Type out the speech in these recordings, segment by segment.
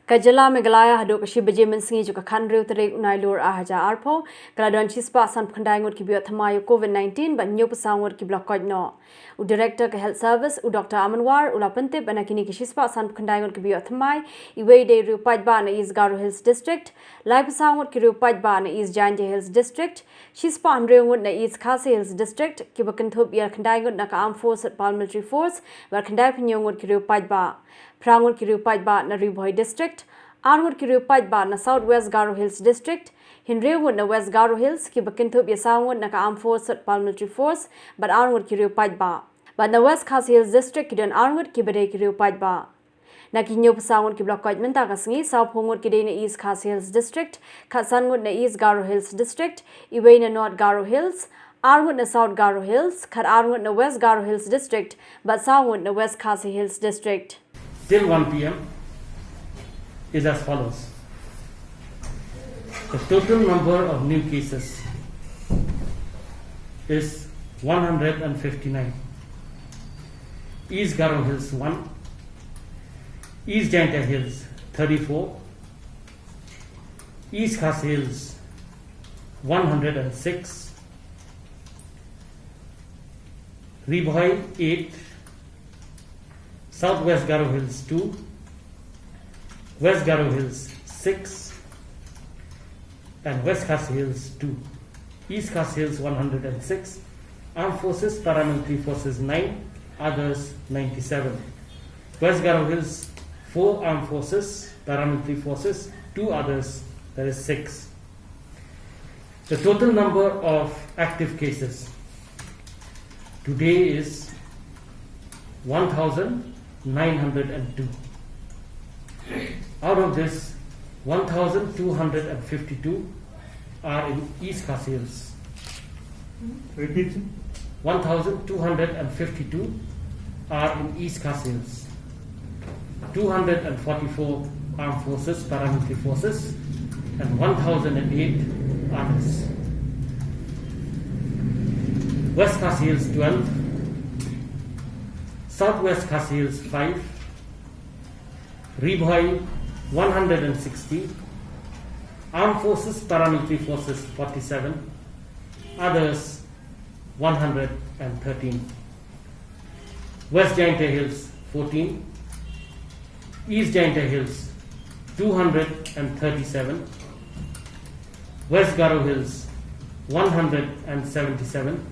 Kajala Megalaya HADUH Shibaji Minsingi Juka Kandri Utere Unailur Ahaja Arpo, Galadon Chispa San Kandangut Kibio Thamayo COVID-19, but New Pasangward Kiblokod no. U Director Health Service, U Dr. Amanwar, Ulapante, Banakini Kishispa San Kandangut Kibio Thamai, Iwe de Rupajba na East Garo Hills District, Lai Pasangward Kirupajba na East Janje Hills District, Shispa Andrewood na East Khasi Hills District, Kibakantup Yer Kandangut na Armed Force at Paramilitary Force, where Kandapinyowood Kirupajba. Prangur Kirupajba na Riboy District, Armur Kirupajba na Southwest Garo Hills District, Hinrewood na West Garo Hills, Kibakintup Yasangwood na Armed Force at Paramilitary Force, but Armur Kirupajba. But na West Khasi Hills District kidan Armur Kibade Kirupajba. Na kinyo pasangwood kiblokod menta kasingi South Pongwood kide na East Khasi Hills District, Katsanwood na East Garo Hills District, Iwe na North Garo Hills, Armwood na South Garo Hills, Kat Armwood na West Garo Hills District, but Sangwood na West Khasi Hills District. Till 1 p.m. is as follows. The total number of new cases is 159. East Garo Hills 1, East Janta Hills 34, East Khasi Hills 106, Riboy 8, Southwest Garo Hills 2, West Garo Hills 6, and West Khasi Hills 2. East Khasi Hills 106, Armed Forces, Paramilitary Forces 9, others 97. West Garo Hills 4 Armed Forces, Paramilitary Forces, 2 others, that is 6. The total number of active cases today is 1,902. Out of this, 1,252 are in East Khasi Hills. Repeat. 1,252 are in East Khasi Hills. 244 Armed Forces, Paramilitary Forces, and 1,008 others. West Khasi Hills 12, Southwest Khasi Hills 5, Riboy 160, Armed Forces, Paramilitary Forces 47, others 113. West Janta Hills 14, East Janta Hills 237, West Garo Hills 177,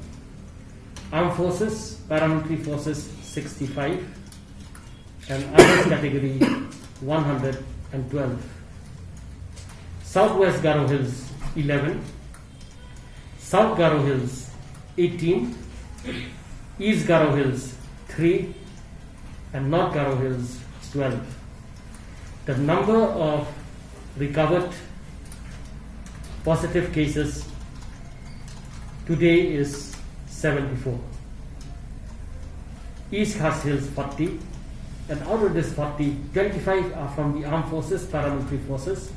Armed Forces, Paramilitary Forces 65, and others category 112. Southwest Garo Hills 11, South Garo Hills 18, East Garo Hills 3, and North Garo Hills 12. The number of recovered positive cases today is 74. East Khasi Hills 40, and out of this 40, 25 are from the Armed Forces, Paramilitary Forces,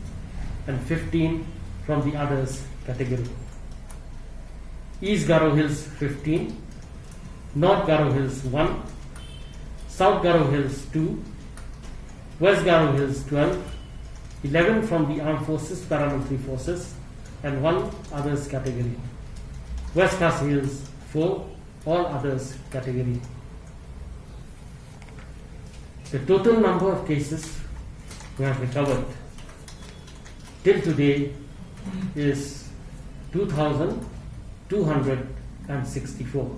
and 15 from the others category. East Garo Hills 15, North Garo Hills 1, South Garo Hills 2, West Garo Hills 12, 11 from the Armed Forces, Paramilitary Forces, and 1 others category. West Khasi Hills 4, all others category. The total number of cases we have recovered till today is 2,264.